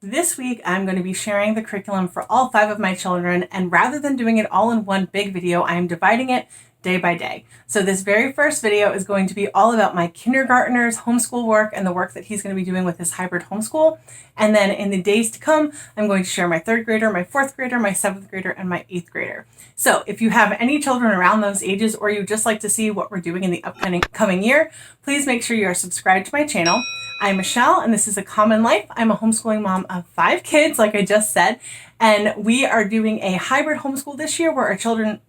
This week, I'm going to be sharing the curriculum for all 5 of my children, and rather than doing it all in one big video, I am dividing it day by day. So this very first video is going to be all about my kindergartner's homeschool work and the work that he's going to be doing with his hybrid homeschool. And then in the days to come, I'm going to share my 3rd grader, my 4th grader, my 7th grader, and my 8th grader. So if you have any children around those ages, or you just like to see what we're doing in the upcoming year, please make sure you are subscribed to my channel. I'm Michelle, and this is A Common Life. I'm a homeschooling mom of 5 kids, like I just said, and we are doing a hybrid homeschool this year where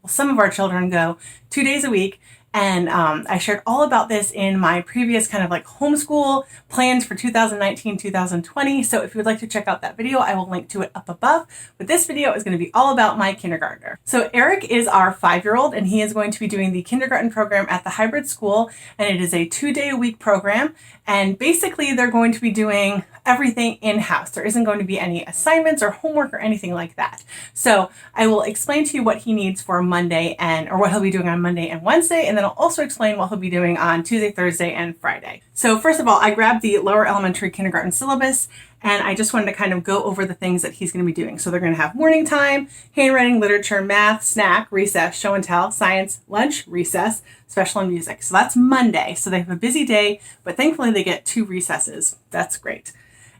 some of our children go 2 days a week. And I shared all about this in my previous kind of like homeschool plans for 2019, 2020. So if you would like to check out that video, I will link to it up above. But this video is going to be all about my kindergartner. So Eric is our 5-year-old, and he is going to be doing the kindergarten program at the hybrid school. And it is a 2-day-a-week program. And basically they're going to be doing everything in-house. There isn't going to be any assignments or homework or anything like that. So I will explain to you what he needs for Monday or what he'll be doing on Monday and Wednesday. And then I'll also explain what he'll be doing on Tuesday, Thursday, and Friday. So first of all, I grabbed the lower elementary kindergarten syllabus, and I just wanted to kind of go over the things that he's going to be doing. So they're going to have morning time, handwriting, literature, math, snack, recess, show and tell, science, lunch, recess, special, and music. So that's Monday. So they have a busy day, but thankfully they get 2 recesses. That's great.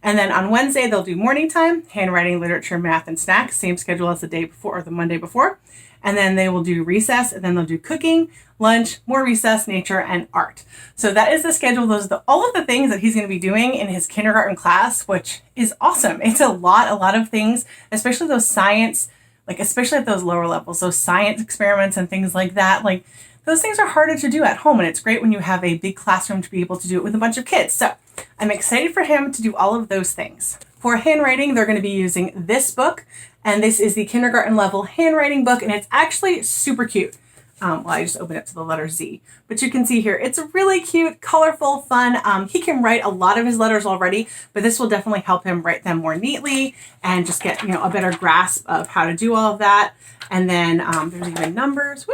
And then on Wednesday, they'll do morning time, handwriting, literature, math, and snacks, same schedule as the day before or the Monday before. And then they will do recess, and then they'll do cooking, lunch, more recess, nature, and art. So that is the schedule. Those are all of the things that he's going to be doing in his kindergarten class, which is awesome. It's a lot of things, especially those science, especially at those lower levels, those science experiments and things like that. Those things are harder to do at home, and it's great when you have a big classroom to be able to do it with a bunch of kids. So I'm excited for him to do all of those things. For handwriting, they're going to be using this book, and this is the kindergarten level handwriting book, and it's actually super cute. I just opened it to the letter Z, but you can see here, it's really cute, colorful, fun. He can write a lot of his letters already, but this will definitely help him write them more neatly and just get, a better grasp of how to do all of that. And then there's even numbers.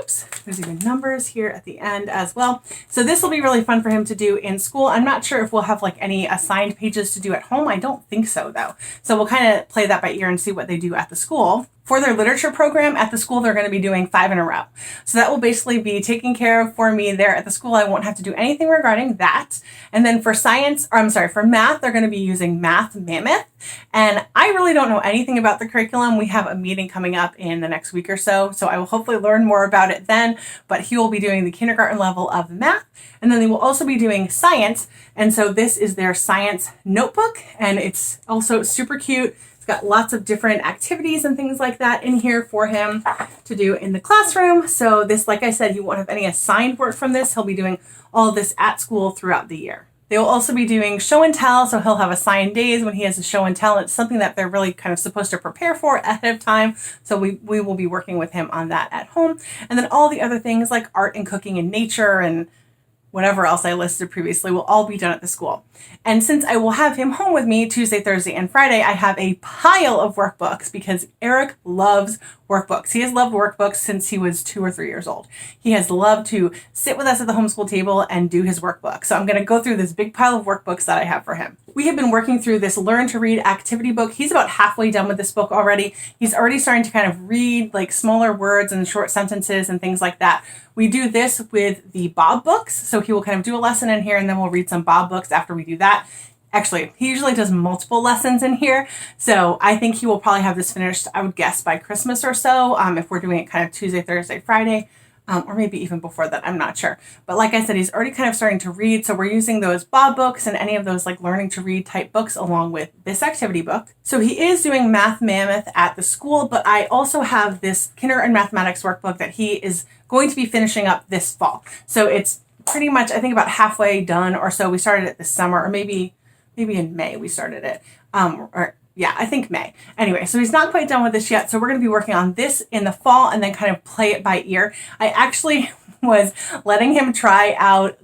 There's even numbers here at the end as well. So this will be really fun for him to do in school. I'm not sure if we'll have any assigned pages to do at home. I don't think so though. So we'll kind of play that by ear and see what they do at the school. For their literature program at the school, they're going to be doing 5 in a row. So that will basically be taken care of for me there at the school. I won't have to do anything regarding that. And then for for math, they're going to be using Math Mammoth. And I really don't know anything about the curriculum. We have a meeting coming up in the next week or so. So I will hopefully learn more about it then. But he will be doing the kindergarten level of math. And then they will also be doing science. And so this is their science notebook. And it's also super cute. It's got lots of different activities and things like that in here for him to do in the classroom. So this, like I said, he won't have any assigned work from this. He'll be doing all of this at school throughout the year. They will also be doing show and tell, so he'll have assigned days when he has a show and tell. It's something that they're really kind of supposed to prepare for ahead of time. So we will be working with him on that at home. And then all the other things like art and cooking and nature and whatever else I listed previously will all be done at the school. And since I will have him home with me Tuesday, Thursday, and Friday, I have a pile of workbooks because Eric loves workbooks. He has loved workbooks since he was 2 or 3 years old. He has loved to sit with us at the homeschool table and do his workbook. So I'm going to go through this big pile of workbooks that I have for him. We have been working through this Learn to Read activity book. He's about halfway done with this book already. He's already starting to kind of read smaller words and short sentences and things like that. We do this with the Bob books. So he will kind of do a lesson in here, and then we'll read some Bob books after we do that. Actually, he usually does multiple lessons in here. So I think he will probably have this finished, I would guess, by Christmas or so, if we're doing it kind of Tuesday, Thursday, Friday, or maybe even before that. I'm not sure. But like I said, he's already kind of starting to read. So we're using those Bob books and any of those learning to read type books along with this activity book. So he is doing Math Mammoth at the school, but I also have this kindergarten mathematics workbook that he is going to be finishing up this fall. So it's pretty much, I think, about halfway done or so. We started it this summer, or maybe in May we started it. I think May. Anyway, so he's not quite done with this yet. So we're going to be working on this in the fall and then kind of play it by ear. I actually was letting him try out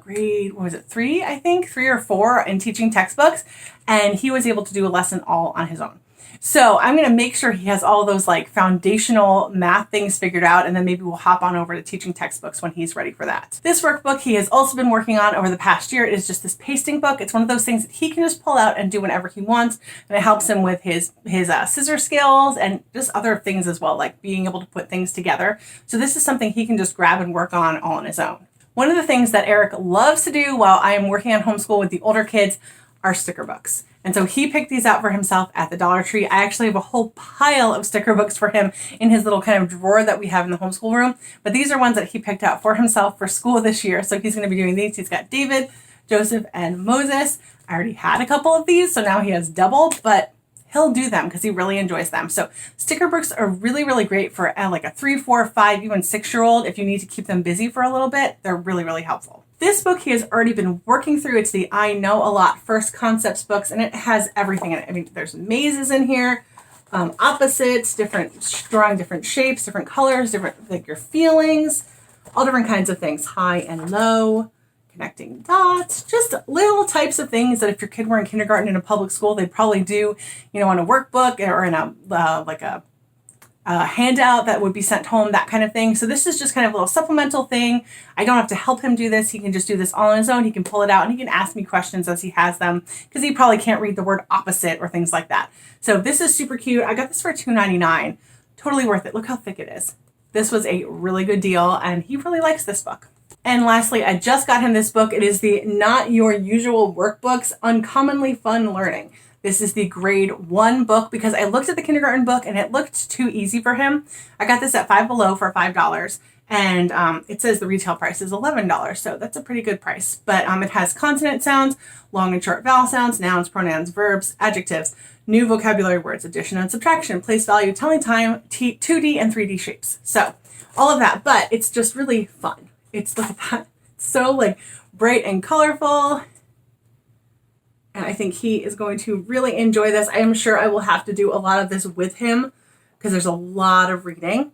grade, 3, I think, 3 or 4 in teaching textbooks. And he was able to do a lesson all on his own. So I'm going to make sure he has all those like foundational math things figured out, and then maybe we'll hop on over to teaching textbooks when he's ready for that. This workbook he has also been working on over the past year. It is just this pasting book. It's one of those things that he can just pull out and do whenever he wants, and it helps him with his scissor skills and just other things as well, like being able to put things together. So this is something he can just grab and work on all on his own. One of the things that Eric loves to do while I am working on homeschool with the older kids are sticker books. And so he picked these out for himself at the Dollar Tree. I actually have a whole pile of sticker books for him in his little kind of drawer that we have in the homeschool room. But these are ones that he picked out for himself for school this year. So he's going to be doing these. He's got David, Joseph, and Moses. I already had a couple of these, so now he has double, but he'll do them because he really enjoys them. So sticker books are really, really great for like a 3, 4, 5, even 6-year-old. If you need to keep them busy for a little bit, they're really, really helpful. This book he has already been working through. It's the I Know a Lot First Concepts books, and it has everything in it. I mean, there's mazes in here, opposites, drawing different shapes, different colors, different like your feelings, all different kinds of things, high and low, connecting dots, just little types of things that if your kid were in kindergarten in a public school, they'd probably do, on a workbook or in a handout that would be sent home, that kind of thing. So this is just kind of a little supplemental thing. I don't have to help him do this. He can just do this all on his own. He can pull it out and he can ask me questions as he has them because he probably can't read the word opposite or things like that. So this is super cute. I got this for $2.99. Totally worth it. Look how thick it is. This was a really good deal and he really likes this book. And lastly, I just got him this book. It is the Not Your Usual Workbooks, Uncommonly Fun Learning. This is the grade 1 book because I looked at the kindergarten book and it looked too easy for him. I got this at Five Below for $5 and it says the retail price is $11. So that's a pretty good price. But it has consonant sounds, long and short vowel sounds, nouns, pronouns, verbs, adjectives, new vocabulary words, addition and subtraction, place value, telling time, 2D and 3D shapes. So all of that, but it's just really fun. Look at that. It's so like bright and colorful. And I think he is going to really enjoy this. I am sure I will have to do a lot of this with him because there's a lot of reading.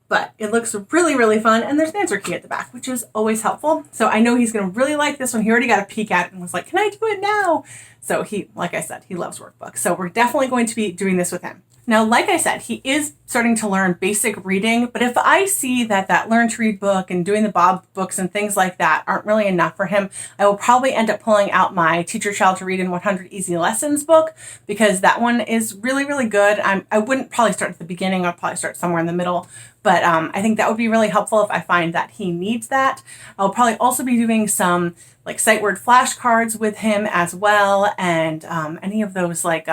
But it looks really, really fun. And there's an answer key at the back, which is always helpful. So I know he's going to really like this one. He already got a peek at it and was like, can I do it now? So like I said, he loves workbooks. So we're definitely going to be doing this with him. Now, like I said, he is starting to learn basic reading, but if I see that Learn to Read book and doing the Bob books and things like that aren't really enough for him, I will probably end up pulling out my Teach Your Child to Read in 100 Easy Lessons book because that one is really, really good. I wouldn't probably start at the beginning. I'll probably start somewhere in the middle, but I think that would be really helpful if I find that he needs that. I'll probably also be doing some like sight word flashcards with him as well, and any of those like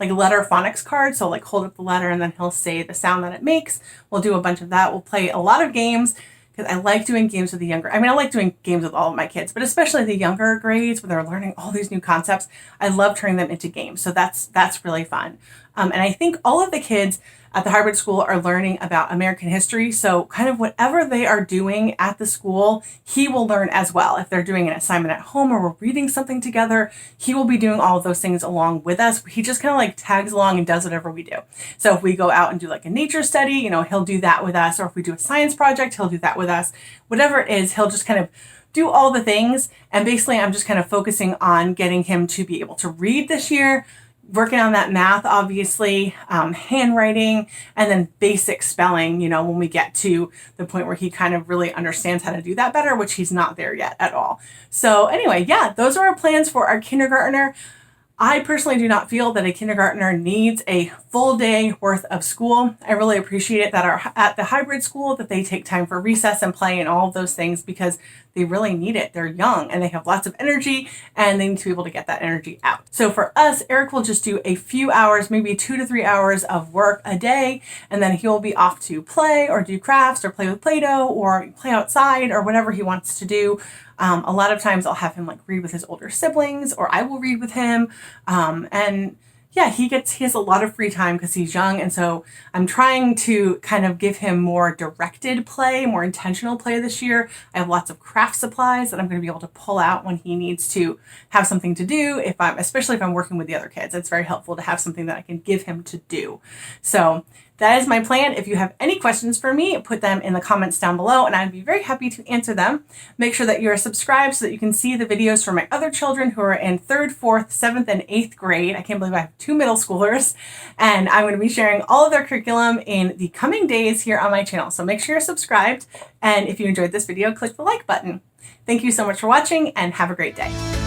letter phonics cards. So like hold up the letter and then he'll say the sound that it makes. We'll do a bunch of that. We'll play a lot of games because I like doing games with the younger. I like doing games with all of my kids, but especially the younger grades when they're learning all these new concepts. I love turning them into games. So that's really fun. And I think all of the kids at the hybrid school are learning about American history. So kind of whatever they are doing at the school, he will learn as well. If they're doing an assignment at home or we're reading something together, he will be doing all of those things along with us. He just kind of like tags along and does whatever we do. So if we go out and do like a nature study, he'll do that with us. Or if we do a science project, he'll do that with us. Whatever it is, he'll just kind of do all the things. And basically I'm just kind of focusing on getting him to be able to read this year, working on that math, obviously, handwriting, and then basic spelling, when we get to the point where he kind of really understands how to do that better, which he's not there yet at all. So anyway, yeah, those are our plans for our kindergartner. I personally do not feel that a kindergartner needs a full day worth of school. I really appreciate it that at the hybrid school that they take time for recess and play and all of those things because they really need it. They're young and they have lots of energy and they need to be able to get that energy out. So for us, Eric will just do a few hours, maybe 2 to 3 hours of work a day, and then he'll be off to play or do crafts or play with Play-Doh or play outside or whatever he wants to do. A lot of times I'll have him like read with his older siblings or I will read with him. And yeah, he has a lot of free time because he's young. And so I'm trying to kind of give him more directed play, more intentional play this year. I have lots of craft supplies that I'm going to be able to pull out when he needs to have something to do. Especially if I'm working with the other kids, it's very helpful to have something that I can give him to do. So That is my plan. If you have any questions for me, put them in the comments down below and I'd be very happy to answer them. Make sure that you're subscribed so that you can see the videos for my other children who are in 3rd, 4th, 7th, and 8th grade. I can't believe I have 2 middle schoolers, and I'm going to be sharing all of their curriculum in the coming days here on my channel. So make sure you're subscribed, and if you enjoyed this video, click the like button. Thank you so much for watching and have a great day.